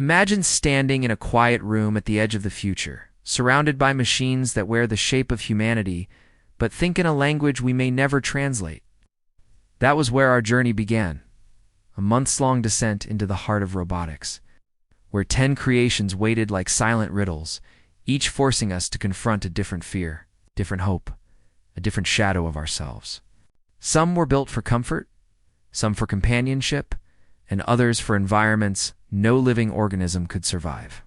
Imagine standing in a quiet room at the edge of the future, surrounded by machines that wear the shape of humanity, but think in a language we may never translate. That was where our journey began, a months-long descent into the heart of robotics, where 10 creations waited like silent riddles, each forcing us to confront a different fear, different hope, a different shadow of ourselves. Some were built for comfort, some for companionship, and others for environments no living organism could survive.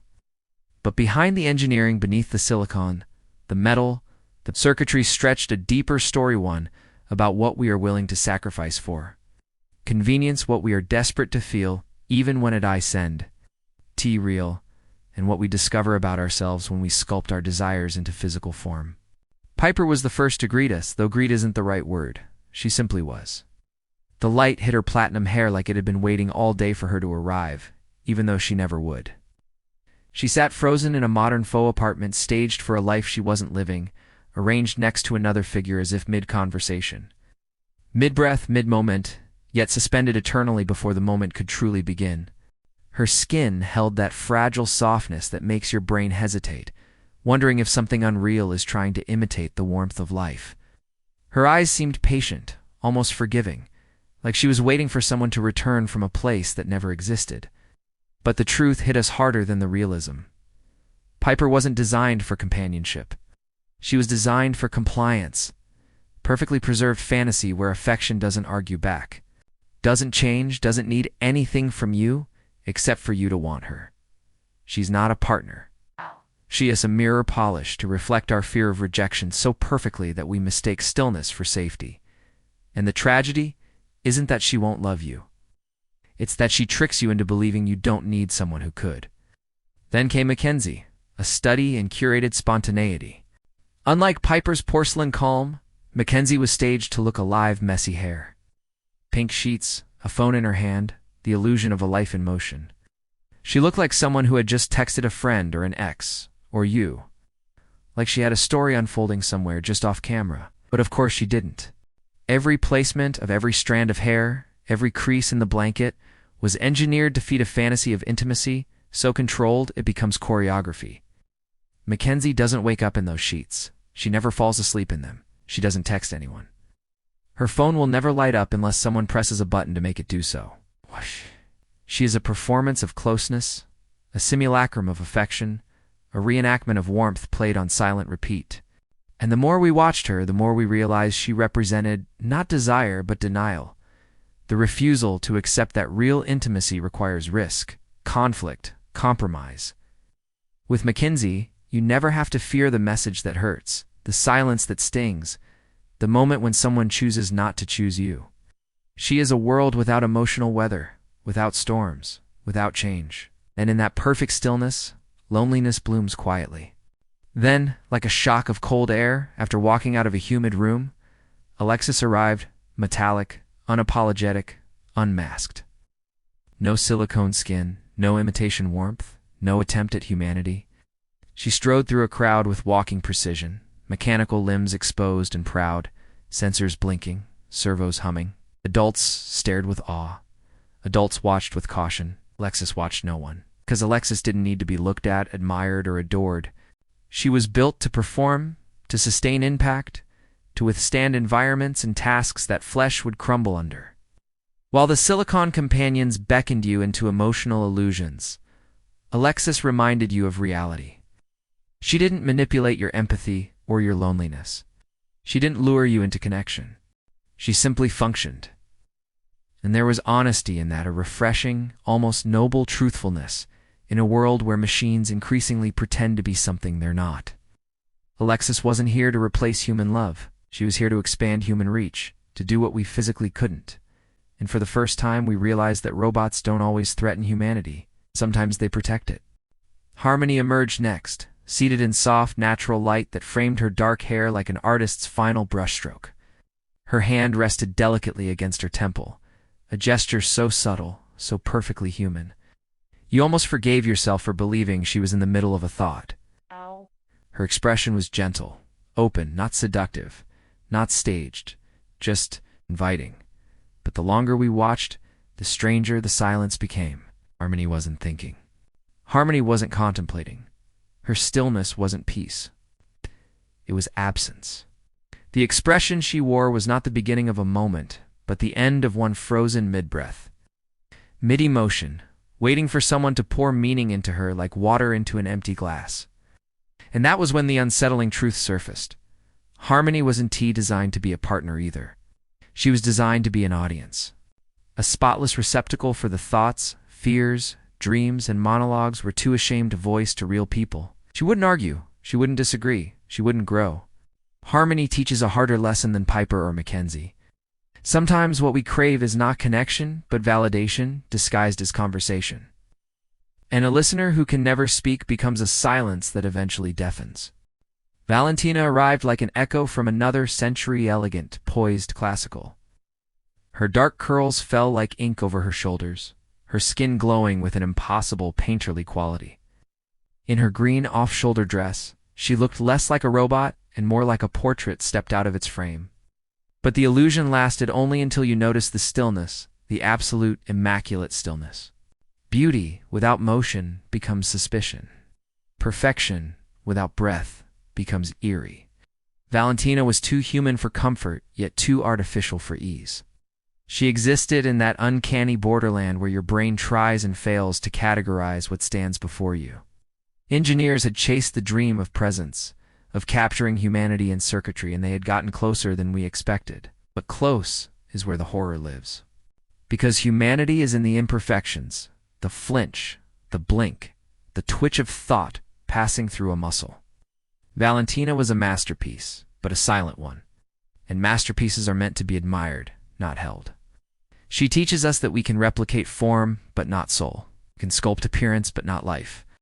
But behind the engineering, beneath the silicon, the metal, the circuitry stretched a deeper story, one about what we are willing to sacrifice for. Convenience, what we are desperate to feel, even when it ascend. Real, and what we discover about ourselves when we sculpt our desires into physical form. Piper was the first to greet us, though greet isn't the right word. She simply was. The light hit her platinum hair like it had been waiting all day for her to arrive, even though she never would. She sat frozen in a modern faux apartment staged for a life she wasn't living, arranged next to another figure as if mid-conversation. Mid-breath, mid-moment, yet suspended eternally before the moment could truly begin. Her skin held that fragile softness that makes your brain hesitate, wondering if something unreal is trying to imitate the warmth of life. Her eyes seemed patient, almost forgiving, like she was waiting for someone to return from a place that never existed. But the truth hit us harder than the realism. Piper wasn't designed for companionship. She was designed for compliance. Perfectly preserved fantasy where affection doesn't argue back, doesn't change, doesn't need anything from you except for you to want her. She's not a partner. She is a mirror polished to reflect our fear of rejection so perfectly that we mistake stillness for safety. And the tragedy isn't that she won't love you. It's that she tricks you into believing you don't need someone who could. Then came Mackenzie, a study in curated spontaneity. Unlike Piper's porcelain calm, Mackenzie was staged to look alive, messy hair. Pink sheets, a phone in her hand, the illusion of a life in motion. She looked like someone who had just texted a friend or an ex, or you. Like she had a story unfolding somewhere just off camera. But of course she didn't. Every placement of every strand of hair, every crease in the blanket, was engineered to feed a fantasy of intimacy, so controlled it becomes choreography. Mackenzie doesn't wake up in those sheets. She never falls asleep in them. She doesn't text anyone. Her phone will never light up unless someone presses a button to make it do so. Whoosh. She is a performance of closeness, a simulacrum of affection, a reenactment of warmth played on silent repeat. And the more we watched her, the more we realized she represented not desire but denial. The refusal to accept that real intimacy requires risk, conflict, compromise. With Mackenzie, you never have to fear the message that hurts, the silence that stings, the moment when someone chooses not to choose you. She is a world without emotional weather, without storms, without change. And in that perfect stillness, loneliness blooms quietly. Then, like a shock of cold air after walking out of a humid room, Alexis arrived, metallic, unapologetic, unmasked. No silicone skin, no imitation warmth, no attempt at humanity. She strode through a crowd with walking precision, mechanical limbs exposed and proud, sensors blinking, servos humming. Adults stared with awe. Adults watched with caution. Alexis watched no one. Because Alexis didn't need to be looked at, admired, or adored. She was built to perform, to sustain impact, to withstand environments and tasks that flesh would crumble under. While the silicon companions beckoned you into emotional illusions, Alexis reminded you of reality. She didn't manipulate your empathy or your loneliness. She didn't lure you into connection. She simply functioned. And there was honesty in that, a refreshing, almost noble truthfulness in a world where machines increasingly pretend to be something they're not. Alexis wasn't here to replace human love. She was here to expand human reach, to do what we physically couldn't. And for the first time, we realized that robots don't always threaten humanity. Sometimes they protect it. Harmony emerged next, seated in soft, natural light that framed her dark hair like an artist's final brushstroke. Her hand rested delicately against her temple, a gesture so subtle, so perfectly human. You almost forgave yourself for believing she was in the middle of a thought. Ow. Her expression was gentle, open, not seductive, not staged, just inviting. But the longer we watched, the stranger the silence became. Harmony wasn't thinking. Harmony wasn't contemplating. Her stillness wasn't peace. It was absence. The expression she wore was not the beginning of a moment, but the end of one frozen mid-breath. Mid-emotion, waiting for someone to pour meaning into her like water into an empty glass. And that was when the unsettling truth surfaced. Harmony wasn't designed to be a partner either. She was designed to be an audience. A spotless receptacle for the thoughts, fears, dreams, and monologues we're too ashamed to voice to real people. She wouldn't argue. She wouldn't disagree. She wouldn't grow. Harmony teaches a harder lesson than Piper or Mackenzie. Sometimes what we crave is not connection, but validation disguised as conversation. And a listener who can never speak becomes a silence that eventually deafens. Valentina arrived like an echo from another century, elegant, poised, classical. Her dark curls fell like ink over her shoulders, her skin glowing with an impossible painterly quality. In her green off-shoulder dress, she looked less like a robot and more like a portrait stepped out of its frame. But the illusion lasted only until you noticed the stillness, the absolute, immaculate stillness. Beauty without motion becomes suspicion. Perfection without breath becomes eerie. Valentina was too human for comfort, yet too artificial for ease. She existed in that uncanny borderland where your brain tries and fails to categorize what stands before you. Engineers had chased the dream of presence, of capturing humanity in circuitry, and they had gotten closer than we expected. But close is where the horror lives. Because humanity is in the imperfections, the flinch, the blink, the twitch of thought passing through a muscle. Valentina was a masterpiece, but a silent one. And masterpieces are meant to be admired, not held. She teaches us that we can replicate form, but not soul. We can sculpt appearance, but not life.